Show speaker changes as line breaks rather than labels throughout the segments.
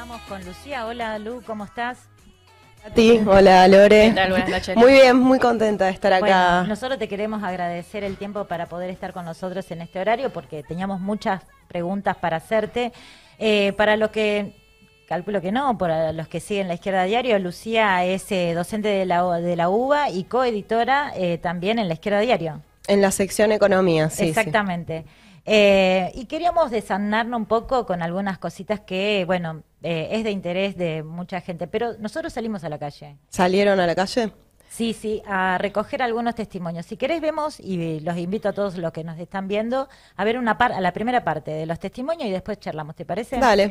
Estamos con Lucía. Hola, Lu, ¿cómo estás?
A ti, hola Lore.
¿Qué tal? Buenas noches.
Muy bien, muy contenta de estar acá.
Bueno, nosotros te queremos agradecer el tiempo para poder estar con nosotros en este horario porque teníamos muchas preguntas para hacerte. Para los que, calculo que no, para los que siguen La Izquierda Diario, Lucía es docente de la UBA y coeditora también en La Izquierda Diario.
En la sección Economía, sí.
Exactamente.
Sí.
Y queríamos desanarnos un poco con algunas cositas que, bueno, es de interés de mucha gente, pero nosotros salimos a la calle.
¿Salieron a la calle?
Sí, a recoger algunos testimonios. Si querés vemos, y los invito a todos los que nos están viendo, a ver a la primera parte de los testimonios y después charlamos, ¿te parece?
Dale.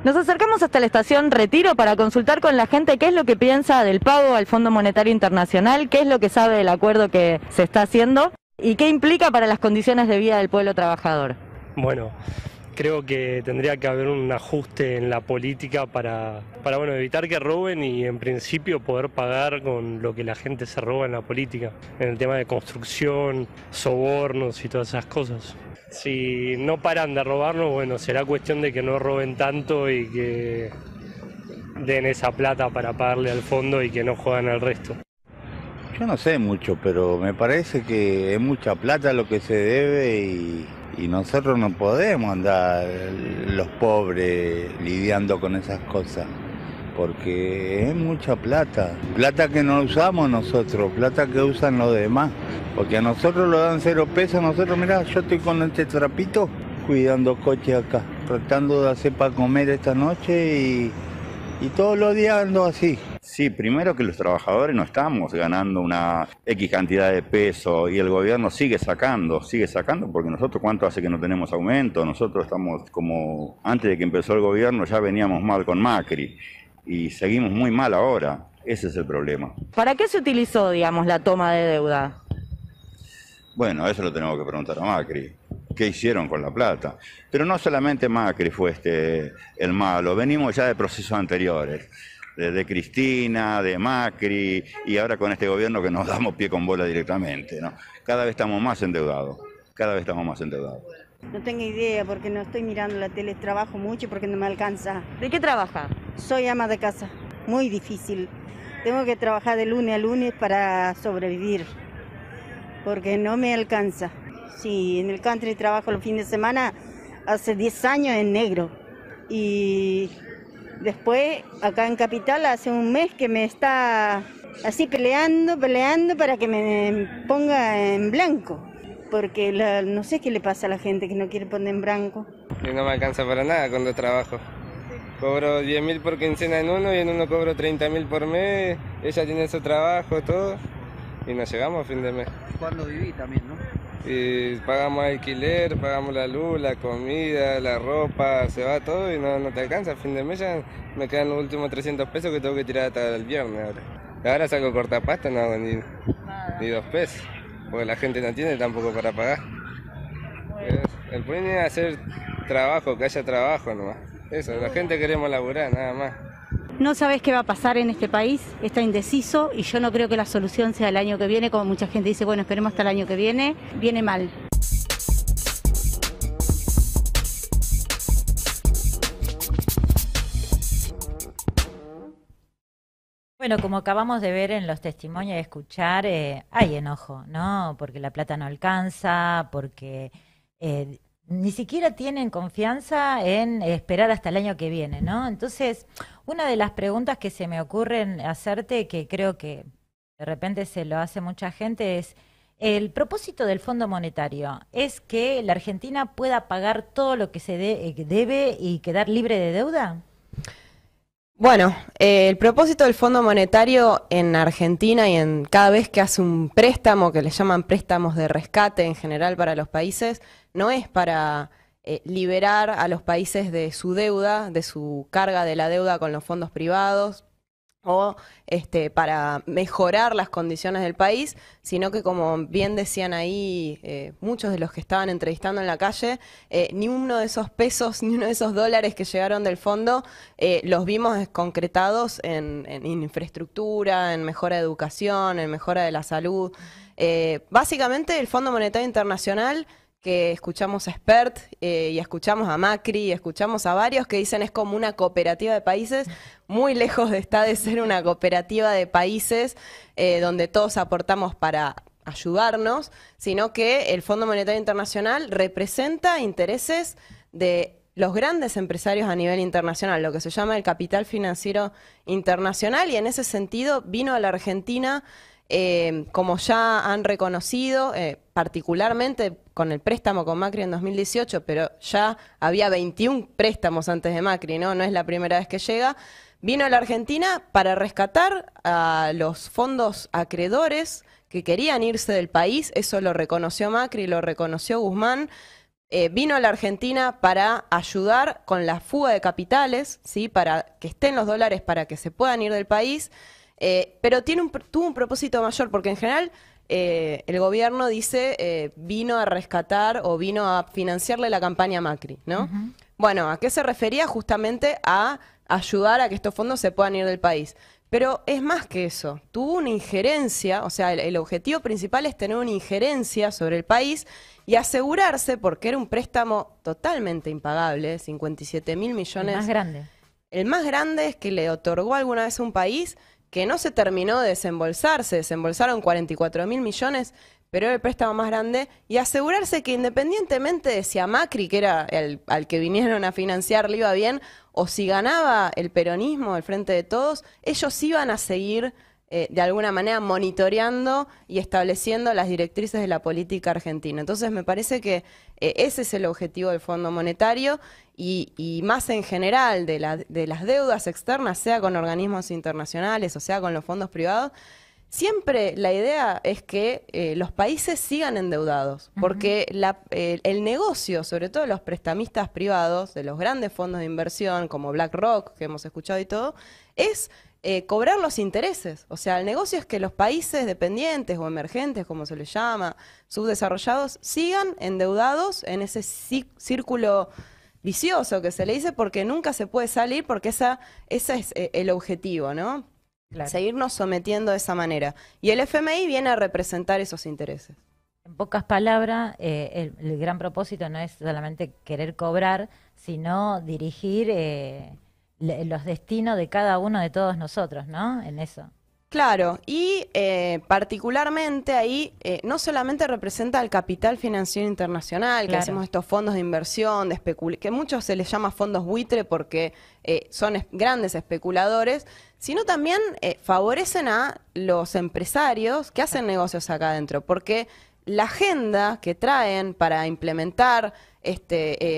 Nos acercamos hasta la estación Retiro para consultar con la gente qué es lo que piensa del pago al Fondo Monetario Internacional, qué es lo que sabe del acuerdo que se está haciendo y qué implica para las condiciones de vida del pueblo trabajador.
Bueno, creo que tendría que haber un ajuste en la política para evitar que roben y en principio poder pagar con lo que la gente se roba en la política, en el tema de construcción, sobornos y todas esas cosas. Si no paran de robarnos, bueno, será cuestión de que no roben tanto y que den esa plata para pagarle al fondo y que no juegan al resto.
Yo no sé mucho, pero me parece que es mucha plata lo que se debe y nosotros no podemos andar los pobres lidiando con esas cosas, porque es mucha plata. Plata que no usamos nosotros, plata que usan los demás. Porque a nosotros lo dan 0 pesos, nosotros, mirá, yo estoy con este trapito cuidando coches acá, tratando de hacer para comer esta noche y todos los días ando así.
Sí, primero que los trabajadores no estamos ganando una X cantidad de pesos y el gobierno sigue sacando porque nosotros ¿cuánto hace que no tenemos aumento? Nosotros estamos como antes de que empezó el gobierno ya veníamos mal con Macri y seguimos muy mal ahora, ese es el problema.
¿Para qué se utilizó, digamos, la toma de deuda?
Bueno, eso lo tenemos que preguntar a Macri. ¿Qué hicieron con la plata? Pero no solamente Macri fue el malo, venimos ya de procesos anteriores, de Cristina, de Macri, y ahora con este gobierno que nos damos pie con bola directamente, ¿no? Cada vez estamos más endeudados,
No tengo idea porque no estoy mirando la tele, trabajo mucho porque no me alcanza.
¿De qué trabaja?
Soy ama de casa, muy difícil. Tengo que trabajar de lunes a lunes para sobrevivir, porque no me alcanza. Sí, en el country trabajo los fines de semana, hace 10 años en negro. Y después, acá en Capital, hace un mes que me está así peleando para que me ponga en blanco. Porque no sé qué le pasa a la gente que no quiere poner en blanco.
Y no me alcanza para nada cuando trabajo. Cobro 10.000 por quincena en uno y en uno cobro 30.000 por mes. Ella tiene su trabajo, todo. Y nos llegamos a fin de mes.
¿Cuándo viví también, no?
Y pagamos alquiler, pagamos la luz, la comida, la ropa, se va todo y no te alcanza. A fin de mes ya me quedan los últimos 300 pesos que tengo que tirar hasta el viernes ahora. Ahora saco cortapasta, no hago ni 2 pesos, porque la gente no tiene tampoco para pagar. El problema es hacer trabajo, que haya trabajo nomás. Eso, la gente queremos laburar, nada más.
No sabes qué va a pasar en este país, está indeciso y yo no creo que la solución sea el año que viene, como mucha gente dice, bueno, esperemos hasta el año que viene mal.
Bueno, como acabamos de ver en los testimonios y escuchar, hay enojo, ¿no? Porque la plata no alcanza, porque ni siquiera tienen confianza en esperar hasta el año que viene, ¿no? Entonces, una de las preguntas que se me ocurren hacerte, que creo que de repente se lo hace mucha gente, es, el propósito del Fondo Monetario es que la Argentina pueda pagar todo lo que se debe y quedar libre de deuda.
Bueno, el propósito del Fondo Monetario en Argentina y en cada vez que hace un préstamo, que le llaman préstamos de rescate en general para los países, no es para liberar a los países de su deuda, de su carga de la deuda con los fondos privados, o para mejorar las condiciones del país, sino que como bien decían ahí muchos de los que estaban entrevistando en la calle, ni uno de esos pesos, ni uno de esos dólares que llegaron del fondo los vimos concretados en infraestructura, en mejora de educación, en mejora de la salud. Básicamente el Fondo Monetario Internacional, que escuchamos a Spert y escuchamos a Macri y escuchamos a varios que dicen es como una cooperativa de países, muy lejos está de ser una cooperativa de países donde todos aportamos para ayudarnos, sino que el Fondo Monetario Internacional representa intereses de los grandes empresarios a nivel internacional, lo que se llama el capital financiero internacional, y en ese sentido vino a la Argentina, como ya han reconocido, particularmente con el préstamo con Macri en 2018, pero ya había 21 préstamos antes de Macri, ¿no? No es la primera vez que llega. Vino a la Argentina para rescatar a los fondos acreedores que querían irse del país, eso lo reconoció Macri, lo reconoció Guzmán. Vino a la Argentina para ayudar con la fuga de capitales, ¿sí? Para que estén los dólares para que se puedan ir del país. Pero tuvo un propósito mayor, porque en general el gobierno dice vino a rescatar o vino a financiarle la campaña a Macri, ¿no? Bueno, ¿a qué se refería? Justamente a ayudar a que estos fondos se puedan ir del país. Pero es más que eso, tuvo una injerencia, o sea, el objetivo principal es tener una injerencia sobre el país y asegurarse, porque era un préstamo totalmente impagable, 57.000 millones.
El más grande.
El más grande es que le otorgó alguna vez a un país que no se terminó de desembolsar, se desembolsaron 44.000 millones, pero era el préstamo más grande, y asegurarse que independientemente de si a Macri, que era al que vinieron a financiar, le iba bien, o si ganaba el peronismo, el Frente de Todos, ellos iban a seguir de alguna manera monitoreando y estableciendo las directrices de la política argentina. Entonces me parece que ese es el objetivo del Fondo Monetario y más en general de las deudas externas, sea con organismos internacionales o sea con los fondos privados. Siempre la idea es que los países sigan endeudados, porque el negocio, sobre todo los prestamistas privados, de los grandes fondos de inversión como BlackRock, que hemos escuchado y todo, es cobrar los intereses. O sea, el negocio es que los países dependientes o emergentes, como se les llama, subdesarrollados, sigan endeudados en ese círculo vicioso que se le dice, porque nunca se puede salir, porque ese es el objetivo, ¿no? Claro. Seguirnos sometiendo de esa manera. Y el FMI viene a representar esos intereses.
En pocas palabras, el gran propósito no es solamente querer cobrar, sino dirigir los destinos de cada uno de todos nosotros, ¿no? En eso.
Claro, y particularmente ahí no solamente representa el capital financiero internacional, que hacemos estos fondos de inversión, que muchos se les llama fondos buitre porque son grandes especuladores, sino también favorecen a los empresarios que hacen negocios acá adentro, porque la agenda que traen para implementar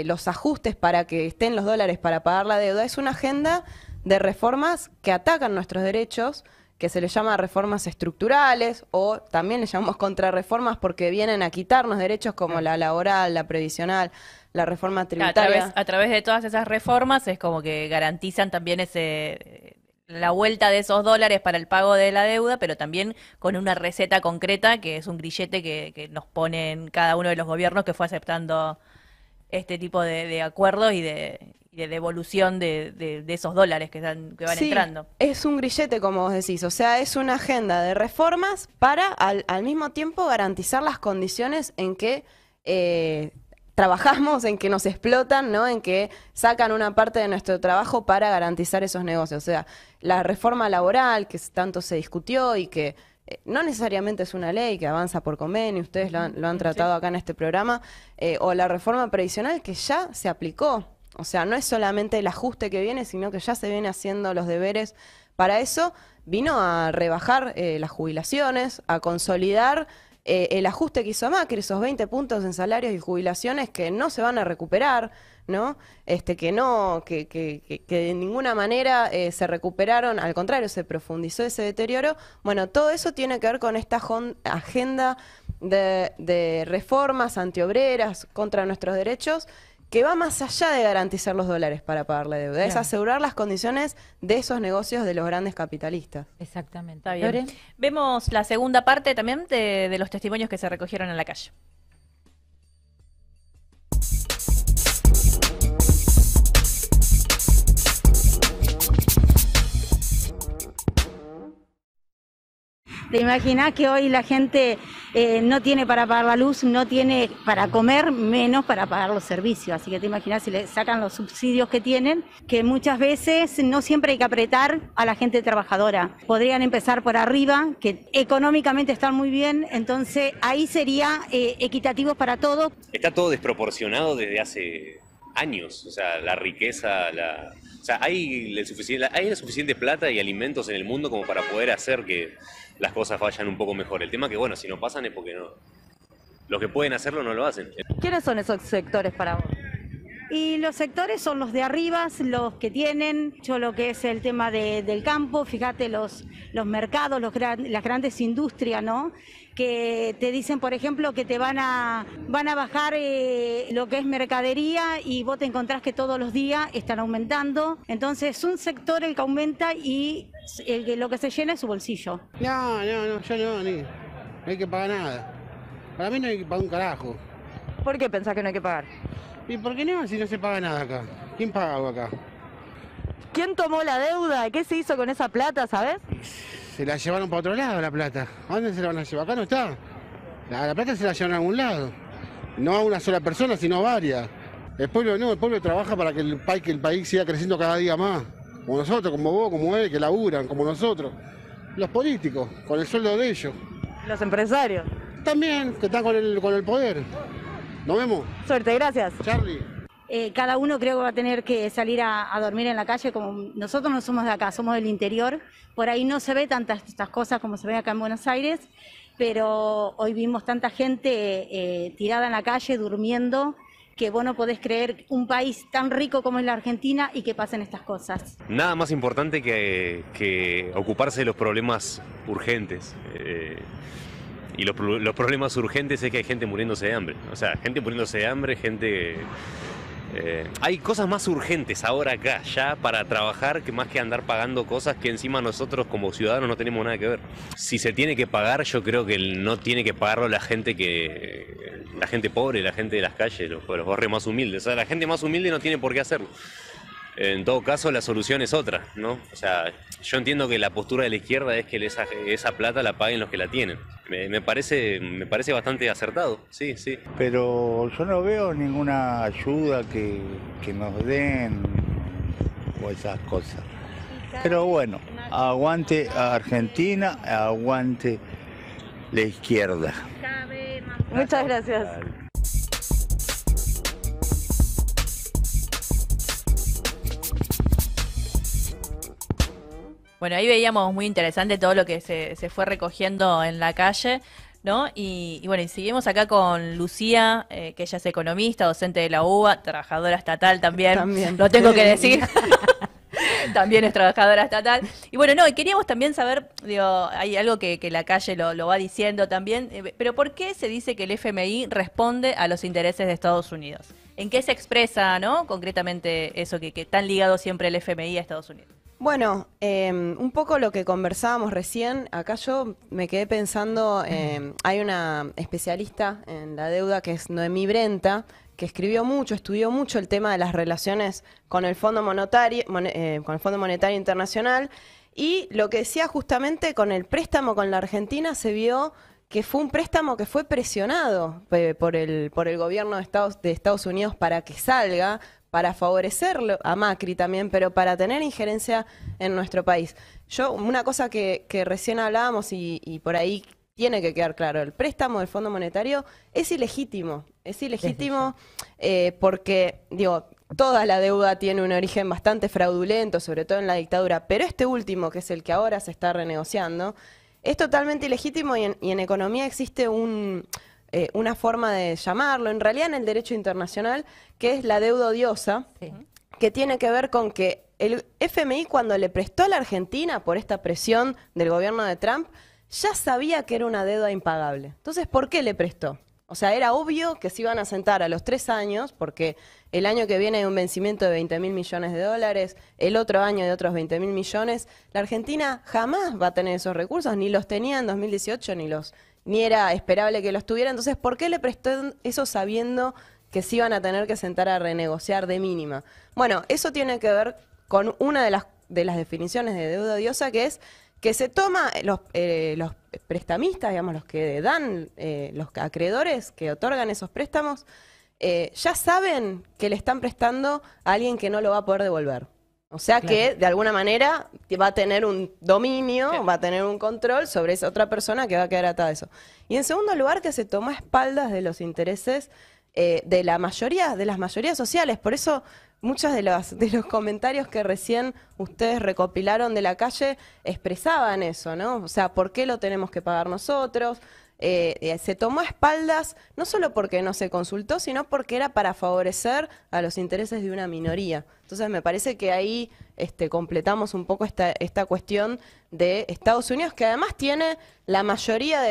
los ajustes para que estén los dólares para pagar la deuda es una agenda de reformas que atacan nuestros derechos, que se les llama reformas estructurales, o también les llamamos contrarreformas porque vienen a quitarnos derechos como la laboral, la previsional, la reforma tributaria.
A través de todas esas reformas es como que garantizan también la vuelta de esos dólares para el pago de la deuda, pero también con una receta concreta que es un grillete que nos ponen cada uno de los gobiernos que fue aceptando este tipo de acuerdos y de devolución de esos dólares que van entrando. Es un grillete, como vos decís, o sea, es una agenda de reformas para al mismo tiempo garantizar las condiciones en que trabajamos, en que nos explotan, ¿no? En que sacan una parte de nuestro trabajo para garantizar esos negocios. O sea, la reforma laboral que tanto se discutió y que no necesariamente es una ley que avanza por convenio, ustedes lo han tratado acá en este programa, o la reforma previsional que ya se aplicó. O sea, no es solamente el ajuste que viene, sino que ya se viene haciendo los deberes para eso. Vino a rebajar las jubilaciones, a consolidar el ajuste que hizo Macri, esos 20 puntos en salarios y jubilaciones que no se van a recuperar, ¿no? Que de ninguna manera se recuperaron, al contrario, se profundizó ese deterioro. Bueno, todo eso tiene que ver con esta agenda de reformas antiobreras contra nuestros derechos, que va más allá de garantizar los dólares para pagar la deuda, es asegurar las condiciones de esos negocios de los grandes capitalistas.
Exactamente.
Está bien. Vemos la segunda parte también de los testimonios que se recogieron en la calle.
¿Te imaginas que hoy la gente no tiene para pagar la luz, no tiene para comer, menos para pagar los servicios. Así que te imaginas si le sacan los subsidios que tienen, que muchas veces no siempre hay que apretar a la gente trabajadora. Podrían empezar por arriba, que económicamente están muy bien, entonces ahí sería equitativo para todos.
Está todo desproporcionado desde hace años, o sea, la riqueza, o sea, hay la suficiente plata y alimentos en el mundo como para poder hacer que las cosas vayan un poco mejor. El tema que, bueno, si no pasan es porque no. Los que pueden hacerlo no lo hacen.
¿Quiénes son esos sectores para vos?
Y los sectores son los de arriba, los que tienen, yo lo que es el tema del campo, fíjate los mercados, las grandes industrias, ¿no? Que te dicen, por ejemplo, que te van a bajar lo que es mercadería y vos te encontrás que todos los días están aumentando. Entonces es un sector el que aumenta y lo que se llena es su bolsillo.
No, yo no hay que pagar nada. Para mí no hay que pagar un carajo.
¿Por qué pensás que no hay que pagar?
¿Y por qué no? Si no se paga nada acá. ¿Quién paga algo acá?
¿Quién tomó la deuda? ¿Qué se hizo con esa plata, sabes?
Se la llevaron para otro lado la plata. ¿A dónde se la van a llevar? Acá no está. La plata se la llevan a algún lado. No a una sola persona, sino a varias. El pueblo no, el pueblo trabaja para que el país siga creciendo cada día más. Como nosotros, como vos, como él, que laburan, como nosotros. Los políticos, con el sueldo de ellos.
Los empresarios.
También, que están con el poder. Nos vemos.
Suerte, gracias.
Charlie.
Cada uno creo que va a tener que salir a dormir en la calle, como nosotros no somos de acá, somos del interior. Por ahí no se ve tantas estas cosas como se ve acá en Buenos Aires, pero hoy vimos tanta gente tirada en la calle, durmiendo, que vos no podés creer un país tan rico como es la Argentina y que pasen estas cosas.
Nada más importante que ocuparse de los problemas urgentes. Y los problemas urgentes es que hay gente muriéndose de hambre. O sea, gente muriéndose de hambre, gente... hay cosas más urgentes ahora acá, ya para trabajar, que más que andar pagando cosas que encima nosotros como ciudadanos no tenemos nada que ver. Si se tiene que pagar, yo creo que no tiene que pagarlo la gente pobre, la gente de las calles, los barrios más humildes. O sea, la gente más humilde no tiene por qué hacerlo. En todo caso, la solución es otra, ¿no? O sea, yo entiendo que la postura de la izquierda es que esa plata la paguen los que la tienen. Me parece bastante acertado, sí.
Pero yo no veo ninguna ayuda que nos den o esas cosas. Pero bueno, aguante Argentina, aguante la izquierda.
Muchas gracias.
Bueno, ahí veíamos muy interesante todo lo que se fue recogiendo en la calle, ¿no? Y bueno, y seguimos acá con Lucía, que ella es economista, docente de la UBA, trabajadora estatal también. Lo tengo que decir. También es trabajadora estatal. Y bueno, no, y queríamos también saber, digo, hay algo que la calle lo va diciendo también, pero ¿por qué se dice que el FMI responde a los intereses de Estados Unidos? ¿En qué se expresa, no, concretamente eso que tan ligado siempre el FMI a Estados Unidos?
Bueno, un poco lo que conversábamos recién, acá yo me quedé pensando, hay una especialista en la deuda que es Noemí Brenta, que escribió mucho, estudió mucho el tema de las relaciones con el Fondo Monetario Internacional, y lo que decía justamente con el préstamo con la Argentina se vio que fue un préstamo que fue presionado por el gobierno de Estados Unidos para que salga, para favorecerlo a Macri también, pero para tener injerencia en nuestro país. Una cosa que recién hablábamos y por ahí tiene que quedar claro, el préstamo del Fondo Monetario es ilegítimo porque, digo, toda la deuda tiene un origen bastante fraudulento, sobre todo en la dictadura, pero este último, que es el que ahora se está renegociando, es totalmente ilegítimo y en economía existe una forma de llamarlo, en realidad en el derecho internacional, que es la deuda odiosa, que tiene que ver con que el FMI cuando le prestó a la Argentina por esta presión del gobierno de Trump, ya sabía que era una deuda impagable. Entonces, ¿por qué le prestó? O sea, era obvio que se iban a sentar a los 3 años, porque el año que viene hay un vencimiento de $20.000 millones, el otro año de otros $20.000 millones. La Argentina jamás va a tener esos recursos, ni los tenía en 2018, ni era esperable que los tuviera. Entonces, ¿por qué le prestó eso sabiendo que se iban a tener que sentar a renegociar de mínima? Bueno, eso tiene que ver con una de las definiciones de deuda odiosa, que es que se toma los prestamistas, digamos, los que dan, los acreedores que otorgan esos préstamos, ya saben que le están prestando a alguien que no lo va a poder devolver. O sea que, de alguna manera, va a tener un dominio, va a tener un control sobre esa otra persona que va a quedar atada a eso. Y en segundo lugar, que se toma a espaldas de los intereses de las mayorías sociales. Por eso, muchos de los comentarios que recién ustedes recopilaron de la calle expresaban eso, ¿no? O sea, ¿por qué lo tenemos que pagar nosotros? Se tomó a espaldas, no solo porque no se consultó, sino porque era para favorecer a los intereses de una minoría. Entonces me parece que ahí completamos un poco esta cuestión de Estados Unidos, que además tiene la mayoría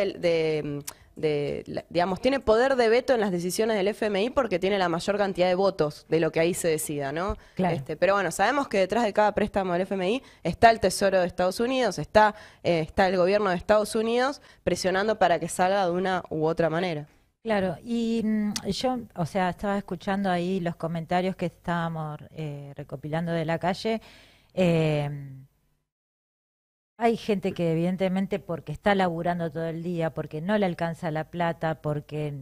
digamos, tiene poder de veto en las decisiones del FMI porque tiene la mayor cantidad de votos de lo que ahí se decida, ¿no? Claro. Pero bueno, sabemos que detrás de cada préstamo del FMI está el Tesoro de Estados Unidos, está el gobierno de Estados Unidos presionando para que salga de una u otra manera.
Claro, y yo, o sea, estaba escuchando ahí los comentarios que estábamos recopilando de la calle. Hay gente que evidentemente porque está laburando todo el día, porque no le alcanza la plata, porque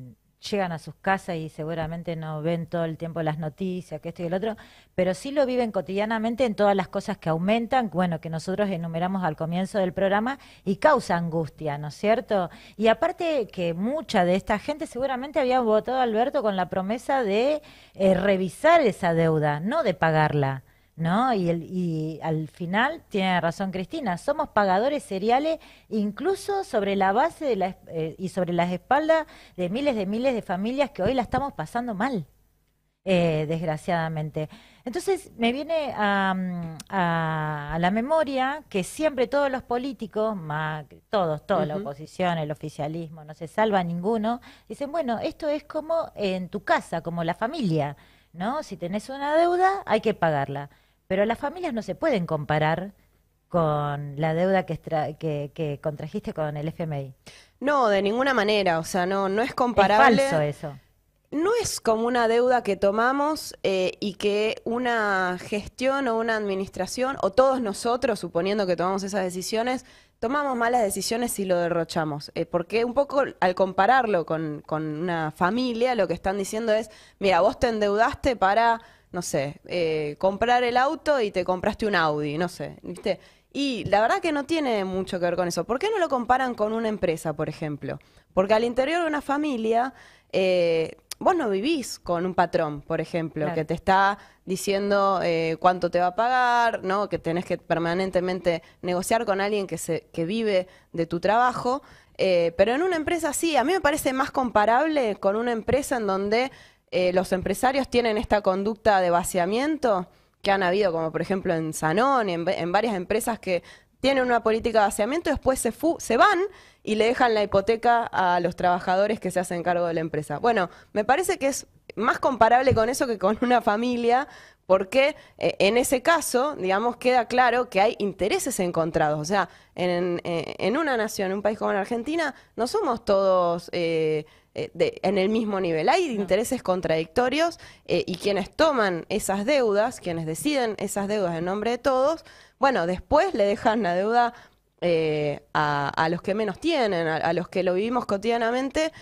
llegan a sus casas y seguramente no ven todo el tiempo las noticias, que esto y el otro, pero sí lo viven cotidianamente en todas las cosas que aumentan, bueno, que nosotros enumeramos al comienzo del programa y causa angustia, ¿no es cierto? Y aparte que mucha de esta gente seguramente había votado a Alberto con la promesa de revisar esa deuda, no de pagarla, ¿no? Y al final, tiene razón Cristina, somos pagadores seriales incluso sobre la base de y sobre las espaldas de miles de familias que hoy la estamos pasando mal, desgraciadamente. Entonces me viene a la memoria que siempre todos los políticos, todos, la oposición, el oficialismo, no se salva ninguno, dicen, bueno, esto es como en tu casa, como la familia, ¿no? Si tenés una deuda, hay que pagarla. Pero las familias no se pueden comparar con la deuda que contrajiste con el FMI.
No, de ninguna manera, o sea, no es comparable.
Es falso eso.
No es como una deuda que tomamos y que una gestión o una administración, o todos nosotros, suponiendo que tomamos esas decisiones, tomamos malas decisiones y lo derrochamos. Porque un poco al compararlo con una familia, lo que están diciendo es, mira, vos te endeudaste para, no sé, comprar el auto y te compraste un Audi, no sé, ¿viste? Y la verdad que no tiene mucho que ver con eso. ¿Por qué no lo comparan con una empresa, por ejemplo? Porque al interior de una familia, vos no vivís con un patrón, por ejemplo, claro, que te está diciendo cuánto te va a pagar, ¿no? Que tenés que permanentemente negociar con alguien que vive de tu trabajo. Pero en una empresa sí, a mí me parece más comparable con una empresa en donde los empresarios tienen esta conducta de vaciamiento que han habido, como por ejemplo en Sanón y en varias empresas que tienen una política de vaciamiento y después se van y le dejan la hipoteca a los trabajadores que se hacen cargo de la empresa. Bueno, me parece que es más comparable con eso que con una familia, porque en ese caso, digamos, queda claro que hay intereses encontrados. O sea, en una nación, en un país como la Argentina, no somos todos en el mismo nivel. Hay intereses contradictorios y quienes toman esas deudas, quienes deciden esas deudas en nombre de todos, bueno, después le dejan la deuda a los que menos tienen, a los que lo vivimos cotidianamente.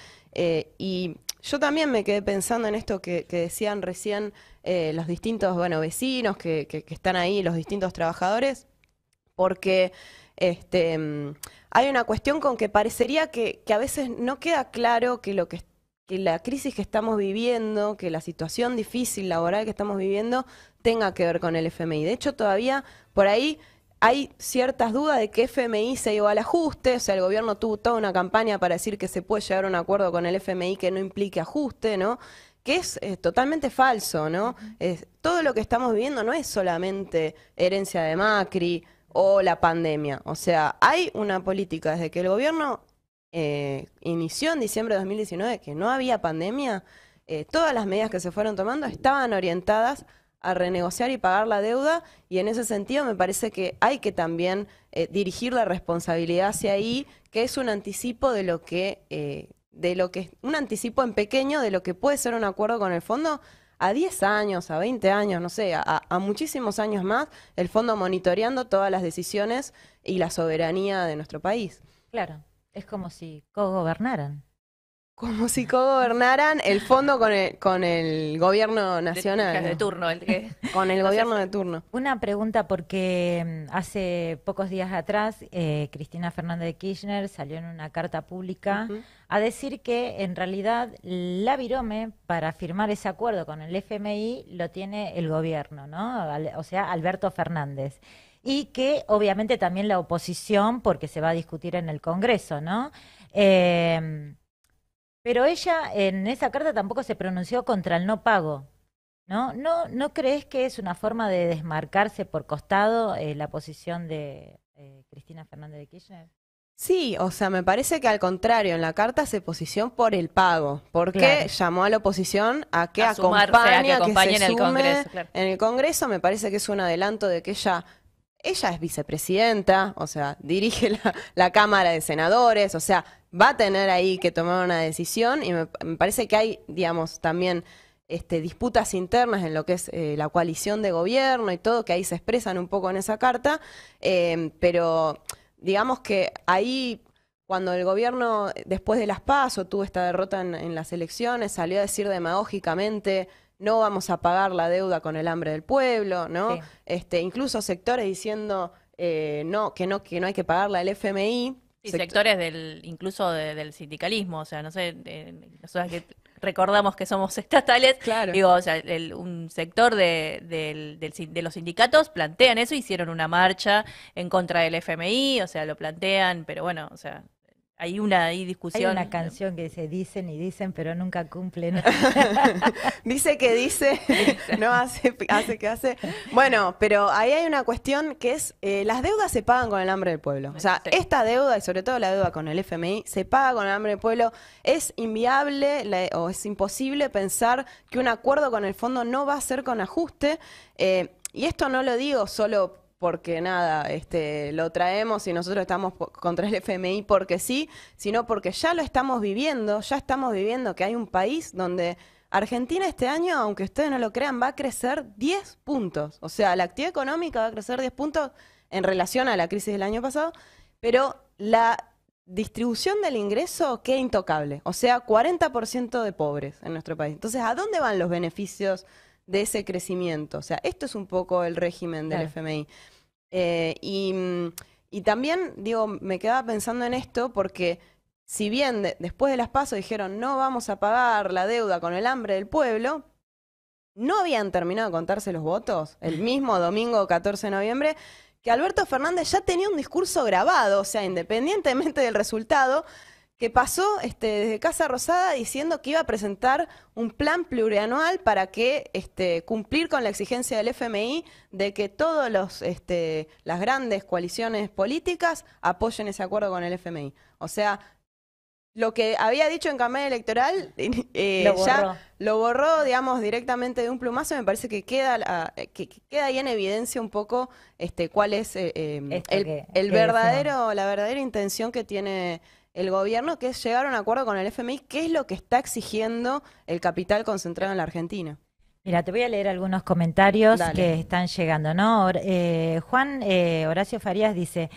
Y yo también me quedé pensando en esto que decían recién los distintos, bueno, vecinos que están ahí, los distintos trabajadores, porque hay una cuestión con que parecería que a veces no queda claro que la crisis que estamos viviendo, que la situación difícil laboral que estamos viviendo tenga que ver con el FMI. De hecho, todavía por ahí hay ciertas dudas de que FMI se llevó al ajuste, o sea, el gobierno tuvo toda una campaña para decir que se puede llegar a un acuerdo con el FMI que no implique ajuste, ¿no? Que es totalmente falso, ¿no? Todo lo que estamos viviendo no es solamente herencia de Macri o la pandemia. O sea, hay una política desde que el gobierno inició en diciembre de 2019, que no había pandemia, todas las medidas que se fueron tomando estaban orientadas a renegociar y pagar la deuda, y en ese sentido me parece que hay que también dirigir la responsabilidad hacia ahí, que es un anticipo de lo que un anticipo en pequeño de lo que puede ser un acuerdo con el fondo
a 10 años, a 20 años, no sé, a muchísimos años más, el fondo monitoreando todas las decisiones y la soberanía de nuestro país.
Claro, es como si cogobernaran.
Como si cogobernaran el fondo con el gobierno nacional.
De turno.
Con el gobierno de turno.
Una pregunta porque hace pocos días atrás Cristina Fernández de Kirchner salió en una carta pública a decir que en realidad la virome para firmar ese acuerdo con el FMI lo tiene el gobierno, ¿no? O sea, Alberto Fernández. Y que obviamente también la oposición porque se va a discutir en el Congreso, ¿no? Pero ella en esa carta tampoco se pronunció contra el no pago, ¿no? ¿No crees que es una forma de desmarcarse por costado la posición de Cristina Fernández de Kirchner?
Sí, o sea, me parece que al contrario, en la carta se posicionó por el pago, porque llamó a la oposición a que acompañe en el Congreso. Claro. En el Congreso me parece que es un adelanto de que ella es vicepresidenta, o sea, dirige la Cámara de Senadores, o sea, va a tener ahí que tomar una decisión y me parece que hay, digamos, también disputas internas en lo que es la coalición de gobierno y todo, que ahí se expresan un poco en esa carta, pero digamos que ahí cuando el gobierno, después de las PASO, tuvo esta derrota en las elecciones, salió a decir demagógicamente no vamos a pagar la deuda con el hambre del pueblo, ¿no? Sí. Incluso sectores diciendo que no hay que pagarla al FMI.
Sí, sectores incluso del sindicalismo, o sea, no sé, nosotros que recordamos que somos estatales, claro. Digo, o sea, un sector de los sindicatos plantean eso, hicieron una marcha en contra del FMI, o sea, lo plantean, pero bueno, o sea, hay una discusión.
Hay una canción que dice, dicen y dicen, pero nunca cumplen.
Dice que dice, no hace que hace. Bueno, pero ahí hay una cuestión que es, las deudas se pagan con el hambre del pueblo. O sea, esta deuda, y sobre todo la deuda con el FMI, se paga con el hambre del pueblo. Es inviable o es imposible pensar que un acuerdo con el fondo no va a ser con ajuste. Y esto no lo digo solo porque nada, lo traemos y nosotros estamos contra el FMI porque sí, sino porque ya lo estamos viviendo, que hay un país donde Argentina este año, aunque ustedes no lo crean, va a crecer 10 puntos. O sea, la actividad económica va a crecer 10 puntos en relación a la crisis del año pasado, pero la distribución del ingreso queda intocable. O sea, 40% de pobres en nuestro país. Entonces, ¿a dónde van los beneficios de ese crecimiento? O sea, esto es un poco el régimen del FMI. Y también, digo, me quedaba pensando en esto porque si bien después de las PASO dijeron no vamos a pagar la deuda con el hambre del pueblo, no habían terminado de contarse los votos el mismo domingo 14 de noviembre, que Alberto Fernández ya tenía un discurso grabado, o sea, independientemente del resultado, que pasó desde Casa Rosada diciendo que iba a presentar un plan plurianual para que cumplir con la exigencia del FMI de que todas las grandes coaliciones políticas apoyen ese acuerdo con el FMI. O sea, lo que había dicho en campaña electoral ya lo borró, digamos, directamente de un plumazo. Me parece que queda ahí en evidencia un poco cuál es la verdadera intención que tiene el gobierno, que es llegar a un acuerdo con el FMI, que es lo que está exigiendo el capital concentrado en la Argentina.
Mira, te voy a leer algunos comentarios que están llegando, ¿no? Juan Horacio Farías dice,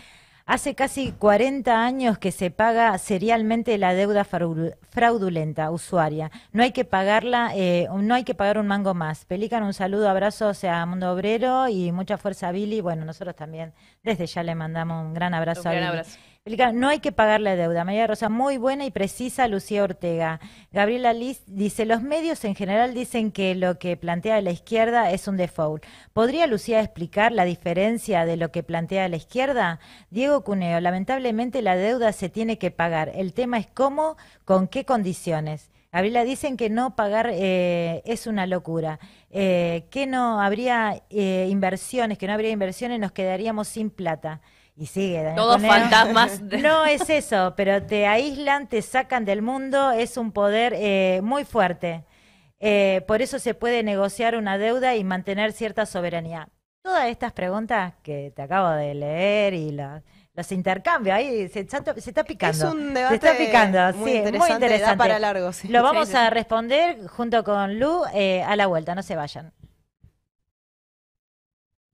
hace casi 40 años que se paga serialmente la deuda fraudulenta usuaria. No hay que pagarla, no hay que pagar un mango más. Pelican, un saludo, abrazo a Mundo Obrero y mucha fuerza a Billy. Bueno, nosotros también desde ya le mandamos un gran abrazo a Billy. Pelican, no hay que pagar la deuda. María Rosa, muy buena y precisa. Lucía Ortega. Gabriela Liz dice, los medios en general dicen que lo que plantea la izquierda es un default. ¿Podría Lucía explicar la diferencia de lo que plantea la izquierda? Diego Cuneo, lamentablemente la deuda se tiene que pagar. El tema es cómo, con qué condiciones. Gabriela, dicen que no pagar es una locura, que no habría inversiones, nos quedaríamos sin plata. Y sigue, Daniel
todos
Cuneo.
Fantasmas.
No es eso, pero te aíslan, te sacan del mundo, es un poder muy fuerte. Por eso se puede negociar una deuda y mantener cierta soberanía. todas estas preguntas que te acabo de leer y los intercambios, ahí se está picando.
Es un
Se
debate
está picando,
muy
sí,
interesante,
muy interesante.
da para largo. Sí.
Lo vamos
Sí, sí,
a
sí.
responder junto con Lu a la vuelta, no se vayan.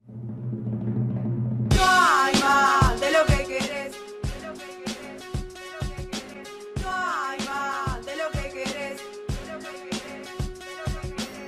No hay más de lo que querés. No hay más de lo que querés.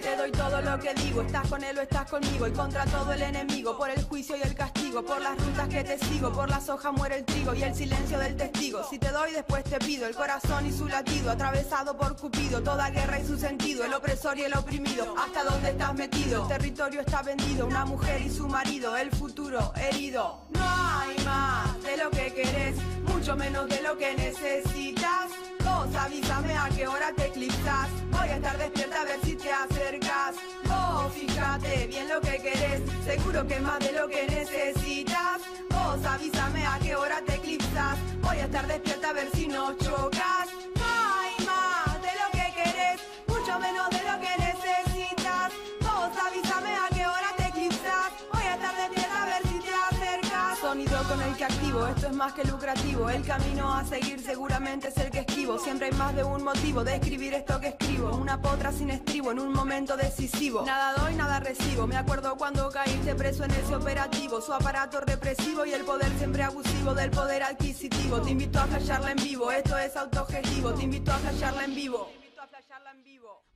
Te doy todo lo que digo, estás con él o estás conmigo, y contra todo el enemigo, por el juicio y el castigo, por las rutas que te sigo, por las hojas muere el trigo y el silencio del testigo. Si te doy después te pido el corazón y su latido, atravesado por Cupido, toda guerra y su sentido, el opresor y el oprimido, hasta dónde estás metido, el territorio está vendido, una mujer y su marido, el futuro herido. No hay más de lo que querés, mucho menos de lo que necesitas. Vos avísame a qué hora te eclipsas, voy a estar despierta a ver si te acercas. Vos fíjate bien lo que querés, seguro que es más de lo que necesitas. Vos avísame a qué hora te eclipsas, voy a estar despierta a ver si nos chocas. No hay más de lo que querés, mucho menos de lo que necesitas. Vos avísame a qué hora te eclipsas, voy a estar despierta a ver si te acercas. Sonido con el que activo, esto es más que lucrativo, el camino a seguir seguramente es el que esquivo. Siempre hay más de un motivo de escribir esto que escribo, una potra sin estribo en un momento decisivo. Nada doy, nada recibo, me acuerdo cuando caíste preso en ese operativo, su aparato represivo y el poder siempre abusivo del poder adquisitivo. Te invito a flashearla en vivo, esto es autogestivo, te invito a flashearla en vivo.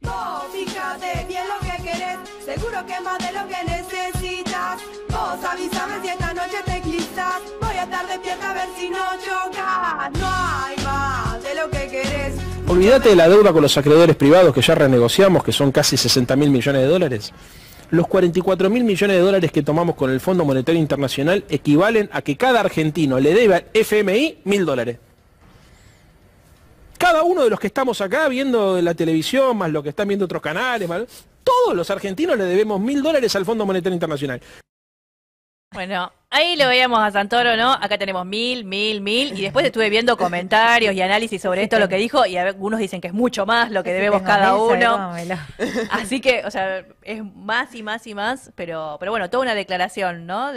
Vos fíjate bien lo que querés, seguro que es más de lo que necesitas. Vos avísame si esta noche te eclipsas, voy a estar despierta a ver si no chocas. No hay más de lo que querés.
Olvídate de la deuda con los acreedores privados que ya renegociamos, que son casi 60.000 millones de dólares. Los 44.000 millones de dólares que tomamos con el Fondo Monetario Internacional equivalen a que cada argentino le debe al FMI 1.000 dólares. Cada uno de los que estamos acá viendo la televisión, más los que están viendo otros canales, todos los argentinos le debemos 1.000 dólares al Fondo Monetario Internacional.
Bueno, ahí lo veíamos a Santoro, ¿no? Acá tenemos 1.000, y después estuve viendo comentarios y análisis sobre esto, lo que dijo, y algunos dicen que es mucho más lo que debemos cada uno. Así que, o sea, es más y más y más, pero bueno, toda una declaración, ¿no?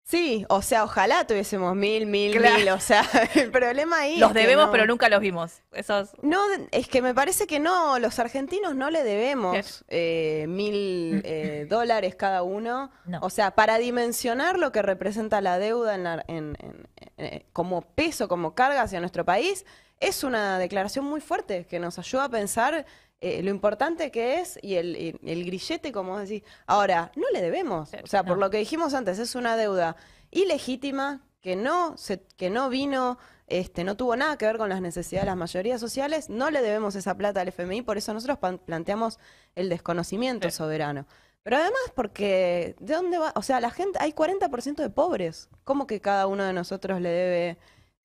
Sí, o sea, ojalá tuviésemos 1.000,
Claro.
o sea, el problema ahí
Los
es que
debemos,
no.
pero nunca los vimos. Esos...
No, es que me parece que no, los argentinos no le debemos 1.000 dólares cada uno.
No.
O sea, para dimensionar lo que representa la deuda como peso, como carga hacia nuestro país, es una declaración muy fuerte que nos ayuda a pensar lo importante que es y el grillete, como vos decís. Ahora, no le debemos. O sea, por lo que dijimos antes, es una deuda ilegítima que no vino... no tuvo nada que ver con las necesidades de las mayorías sociales, no le debemos esa plata al FMI, por eso nosotros planteamos el desconocimiento soberano. Pero además porque, ¿de dónde va? O sea, la gente, hay 40% de pobres. ¿Cómo que cada uno de nosotros le debe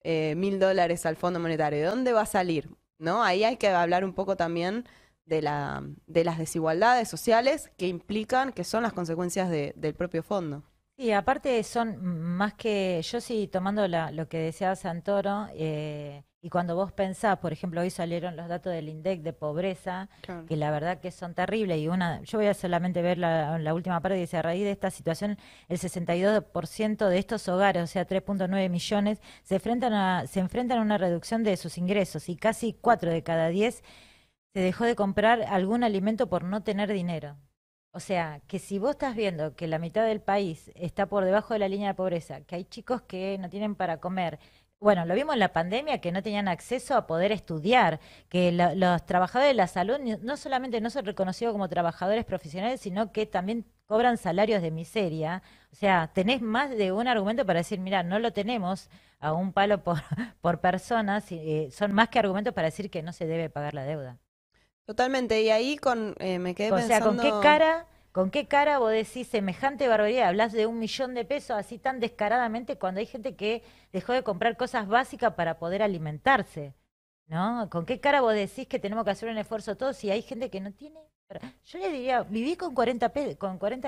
1.000 dólares al Fondo Monetario? ¿De dónde va a salir? ¿No? Ahí hay que hablar un poco también de las desigualdades sociales que implican, que son las consecuencias del propio fondo.
Sí, aparte son más que, yo sí tomando lo que decía Santoro, y cuando vos pensás, por ejemplo, hoy salieron los datos del INDEC de pobreza,
Claro.
que la verdad que son terribles, y yo voy a solamente ver la última parte, dice, a raíz de esta situación, el 62% de estos hogares, o sea, 3.9 millones, se enfrentan a una reducción de sus ingresos, y casi 4 de cada 10 se dejó de comprar algún alimento por no tener dinero. O sea, que si vos estás viendo que la mitad del país está por debajo de la línea de pobreza, que hay chicos que no tienen para comer, bueno, lo vimos en la pandemia, que no tenían acceso a poder estudiar, que los trabajadores de la salud no solamente no son reconocidos como trabajadores profesionales, sino que también cobran salarios de miseria. O sea, tenés más de un argumento para decir, mira, no lo tenemos a un palo por persona, son más que argumentos para decir que no se debe pagar la deuda.
Totalmente, y ahí me quedé
O sea,
pensando...
¿con qué cara vos decís semejante barbaridad? Hablas de 1 millón de pesos así tan descaradamente cuando hay gente que dejó de comprar cosas básicas para poder alimentarse, ¿no? ¿Con qué cara vos decís que tenemos que hacer un esfuerzo todos si hay gente que no tiene? Yo le diría, viví con 40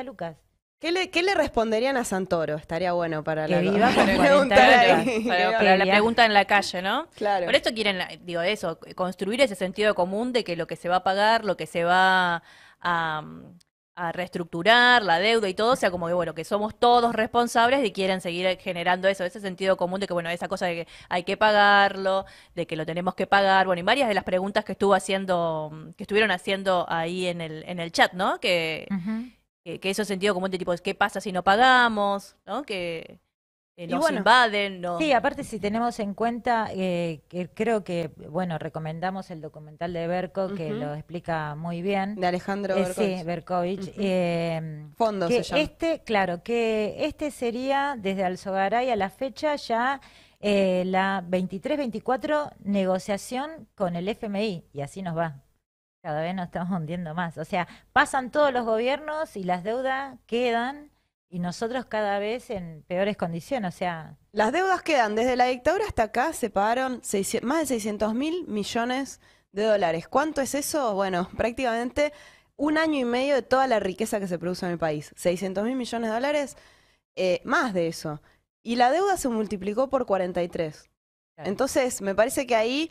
lucas.
¿Qué le responderían a Santoro? Estaría bueno para
Que
la
viva con 40
preguntar
lucas.
ahí.
Para la pregunta en la calle, ¿no?
Claro.
Por esto quieren, digo, eso, construir ese sentido común de que lo que se va a pagar, lo que se va a a reestructurar la deuda y todo, o sea, como que bueno, que somos todos responsables y quieren seguir generando eso, ese sentido común de que bueno, esa cosa de que hay que pagarlo, de que lo tenemos que pagar, bueno, y varias de las preguntas que estuvieron haciendo ahí en el chat, ¿no? Que eso es sentido común de tipo, ¿qué pasa si no pagamos? ¿No? Que nos
bueno,
invaden, ¿no?
Sí, aparte si tenemos en cuenta que creo que, bueno, recomendamos el documental de Berko, que lo explica muy bien.
De Alejandro Berkovich.
Sí, Berkovich.
Fondo
que
se llama.
Claro, que este sería, desde Alzogaray a la fecha, ya la 23-24 negociación con el FMI, y así nos va. Cada vez nos estamos hundiendo más. O sea, pasan todos los gobiernos y las deudas quedan, y nosotros cada vez en peores condiciones, o sea...
Las deudas quedan, desde la dictadura hasta acá se pagaron más de 600.000 millones de dólares. ¿Cuánto es eso? Bueno, prácticamente 1 año y medio de toda la riqueza que se produce en el país. 600.000 millones de dólares, más de eso. Y la deuda se multiplicó por 43. Entonces, me parece que ahí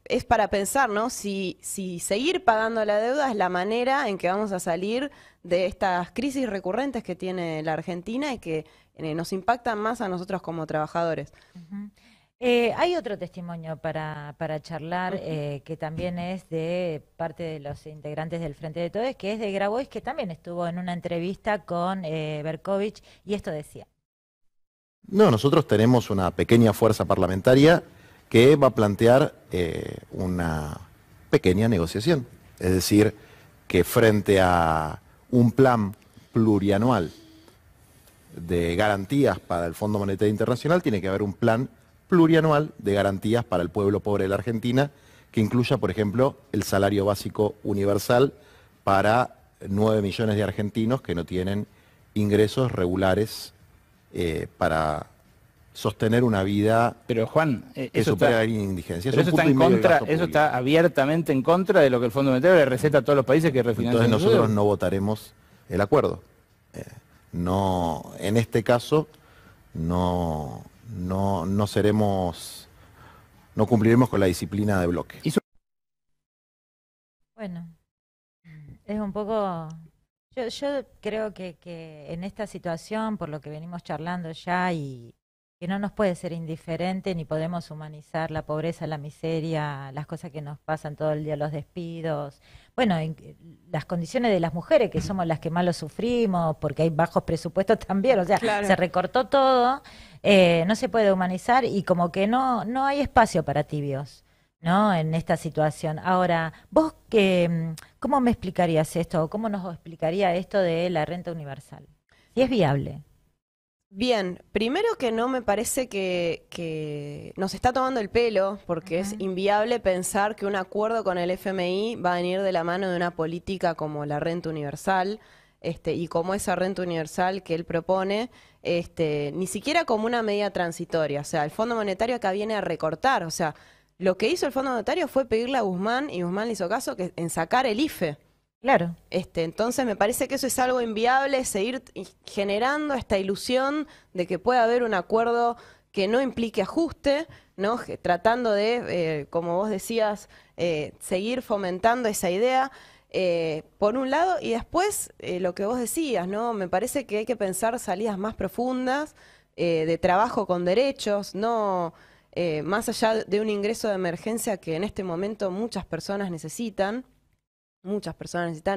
es para pensar, ¿no? Si seguir pagando la deuda es la manera en que vamos a salir de estas crisis recurrentes que tiene la Argentina y que nos impactan más a nosotros como trabajadores.
Hay otro testimonio para charlar, que también es de parte de los integrantes del Frente de Todos, que es de Grabois, que también estuvo en una entrevista con Berkovich, y esto decía.
No, nosotros tenemos una pequeña fuerza parlamentaria que va a plantear una pequeña negociación. Es decir, que frente a un plan plurianual de garantías para el Fondo Monetario Internacional, tiene que haber un plan plurianual de garantías para el pueblo pobre de la Argentina, que incluya, por ejemplo, el salario básico universal para 9 millones de argentinos que no tienen ingresos regulares para sostener una vida.
Pero Juan,
que supera la línea de indigencia.
Pero eso está abiertamente en contra de lo que el Fondo Monetario le receta a todos los países que refinancian.
Entonces nosotros no votaremos el acuerdo. No, en este caso no cumpliremos con la disciplina de bloque.
Bueno, es un poco... Yo creo que en esta situación, por lo que venimos charlando ya, y que no nos puede ser indiferente, ni podemos humanizar la pobreza, la miseria, las cosas que nos pasan todo el día, los despidos, bueno, las condiciones de las mujeres, que somos las que más lo sufrimos, porque hay bajos presupuestos también, o sea, se recortó todo, no se puede humanizar, y como que no hay espacio para tibios, ¿no? En esta situación. Ahora, vos, ¿cómo me explicarías esto? ¿Cómo nos explicaría esto de la renta universal? Si es viable.
Bien, primero que no me parece que nos está tomando el pelo, porque es inviable pensar que un acuerdo con el FMI va a venir de la mano de una política como la renta universal, y como esa renta universal que él propone, ni siquiera como una medida transitoria. O sea, el Fondo Monetario acá viene a recortar, o sea, lo que hizo el Fondo Monetario fue pedirle a Guzmán, y Guzmán le hizo caso, en sacar el IFE.
Claro.
Entonces me parece que eso es algo inviable, seguir generando esta ilusión de que puede haber un acuerdo que no implique ajuste, ¿no? Tratando de, como vos decías, seguir fomentando esa idea, por un lado, y después lo que vos decías, ¿no? Me parece que hay que pensar salidas más profundas, de trabajo con derechos, no... más allá de un ingreso de emergencia que en este momento muchas personas necesitan,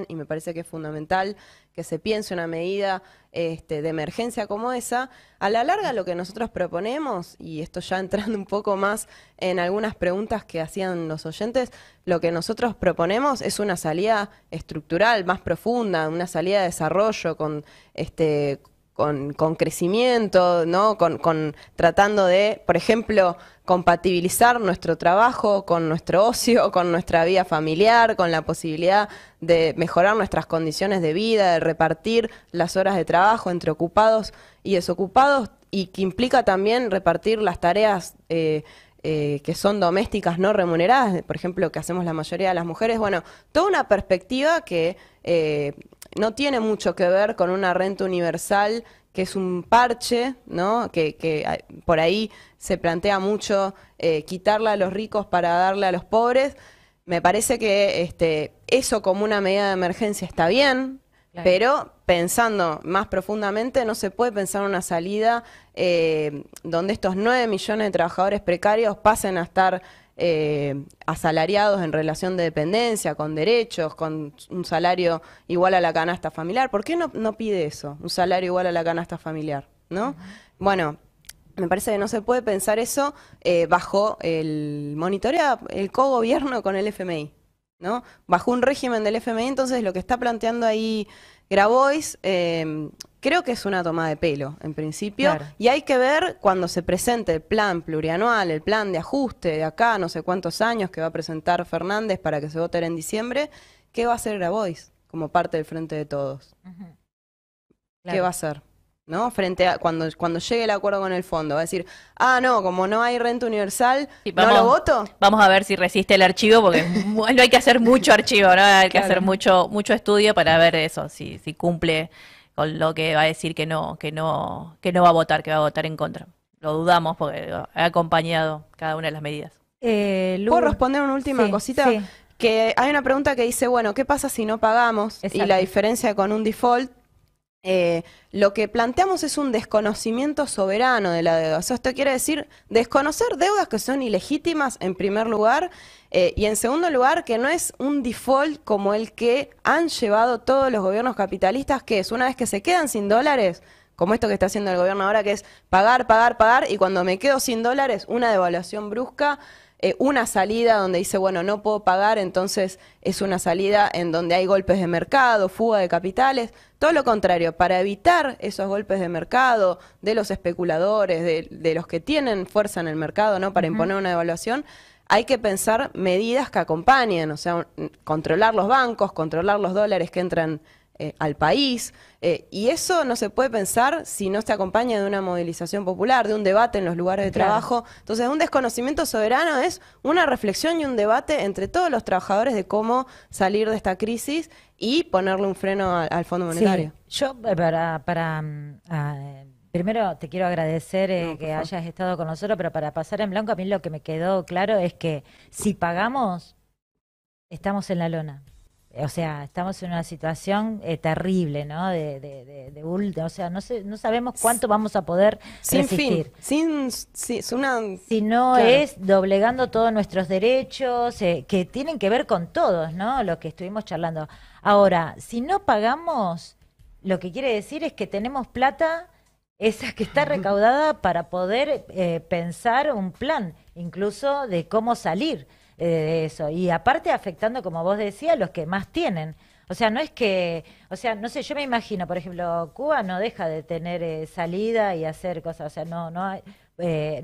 y me parece que es fundamental que se piense una medida de emergencia como esa. A la larga lo que nosotros proponemos, y esto ya entrando un poco más en algunas preguntas que hacían los oyentes, lo que nosotros proponemos es una salida estructural más profunda, una salida de desarrollo con crecimiento, ¿no? Tratando de, por ejemplo, compatibilizar nuestro trabajo con nuestro ocio, con nuestra vida familiar, con la posibilidad de mejorar nuestras condiciones de vida, de repartir las horas de trabajo entre ocupados y desocupados, y que implica también repartir las tareas que son domésticas no remuneradas, por ejemplo, que hacemos la mayoría de las mujeres. Bueno, toda una perspectiva que no tiene mucho que ver con una renta universal, que es un parche, ¿no? Que por ahí se plantea mucho quitarle a los ricos para darle a los pobres. Me parece que eso como una medida de emergencia está bien, Claro. Pero pensando más profundamente, no se puede pensar una salida donde estos 9 millones de trabajadores precarios pasen a estar asalariados en relación de dependencia, con derechos, con un salario igual a la canasta familiar. ¿Por qué no pide eso? Un salario igual a la canasta familiar, ¿no? Bueno, me parece que no se puede pensar eso bajo el monitoreo, el cogobierno con el FMI, ¿no? Bajo un régimen del FMI, entonces lo que está planteando ahí Grabois, creo que es una toma de pelo, en principio, claro. Y hay que ver cuando se presente el plan plurianual, el plan de ajuste de acá, no sé cuántos años que va a presentar Fernández para que se vote en diciembre, ¿qué va a hacer Grabois como parte del Frente de Todos? Claro. ¿Qué va a hacer? ¿No? Frente a cuando llegue el acuerdo con el fondo, va a decir, no, como no hay renta universal, sí, ¿no lo voto?
Vamos a ver si resiste el archivo, porque no hay que hacer mucho archivo, ¿no? Hay que hacer mucho estudio para ver eso, si cumple con lo que va a decir que no va a votar, que va a votar en contra. Lo dudamos porque ha acompañado cada una de las medidas.
¿Puedo responder una última cosita? Sí. Que hay una pregunta que dice, bueno, ¿qué pasa si no pagamos? Exacto. Y la diferencia con un default. Lo que planteamos es un desconocimiento soberano de la deuda. O sea, esto quiere decir desconocer deudas que son ilegítimas en primer lugar y en segundo lugar que no es un default como el que han llevado todos los gobiernos capitalistas, que es una vez que se quedan sin dólares, como esto que está haciendo el gobierno ahora, que es pagar, pagar, pagar, y cuando me quedo sin dólares, una devaluación brusca, una salida donde dice, bueno, no puedo pagar, entonces es una salida en donde hay golpes de mercado, fuga de capitales. Todo lo contrario, para evitar esos golpes de mercado, de los especuladores, de los que tienen fuerza en el mercado, ¿no? Para imponer una devaluación, hay que pensar medidas que acompañen, o sea, controlar los bancos, controlar los dólares que entran al país, y eso no se puede pensar si no se acompaña de una movilización popular, de un debate en los lugares de trabajo. Entonces, un desconocimiento soberano es una reflexión y un debate entre todos los trabajadores de cómo salir de esta crisis y ponerle un freno al Fondo Monetario.
Sí. Yo, primero te quiero agradecer que hayas estado con nosotros, pero para pasar en blanco, a mí lo que me quedó claro es que si pagamos, estamos en la lona. O sea, estamos en una situación terrible, ¿no? O sea, no sabemos cuánto vamos a poder resistir. Si no es doblegando todos nuestros derechos, que tienen que ver con todos, ¿no? Lo que estuvimos charlando. Ahora, si no pagamos, lo que quiere decir es que tenemos plata, esa que está recaudada, para poder pensar un plan, incluso de cómo salir de eso, y aparte afectando, como vos decías, los que más tienen. O sea, no es que, o sea, no sé, yo me imagino, por ejemplo, Cuba no deja de tener salida y hacer cosas, o sea, no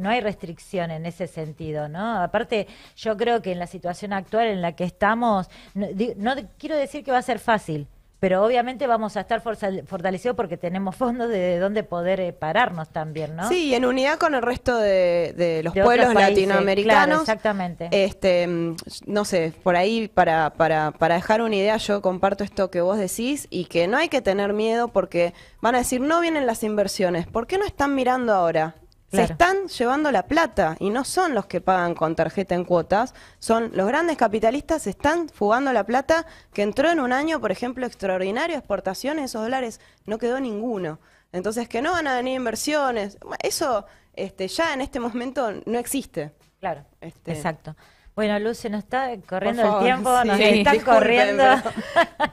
hay restricción en ese sentido, ¿no? Aparte, yo creo que en la situación actual en la que estamos, no quiero decir que va a ser fácil, pero obviamente vamos a estar fortalecidos porque tenemos fondos de donde poder pararnos también, ¿no?
Sí, y en unidad con el resto de los pueblos latinoamericanos.
Claro, exactamente.
No sé, por ahí para dejar una idea, yo comparto esto que vos decís y que no hay que tener miedo porque van a decir, no vienen las inversiones. ¿Por qué no están mirando ahora? Claro. Se están llevando la plata y no son los que pagan con tarjeta en cuotas, son los grandes capitalistas, se están fugando la plata que entró en un año, por ejemplo, extraordinario, exportaciones, esos dólares no quedó ninguno. Entonces, que no van a venir inversiones, eso ya en este momento no existe.
Claro, exacto. Bueno, Luz, se nos está corriendo el tiempo, nos
está
corriendo.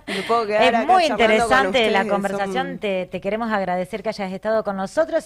Es
muy interesante la conversación, te queremos agradecer que hayas estado con nosotros.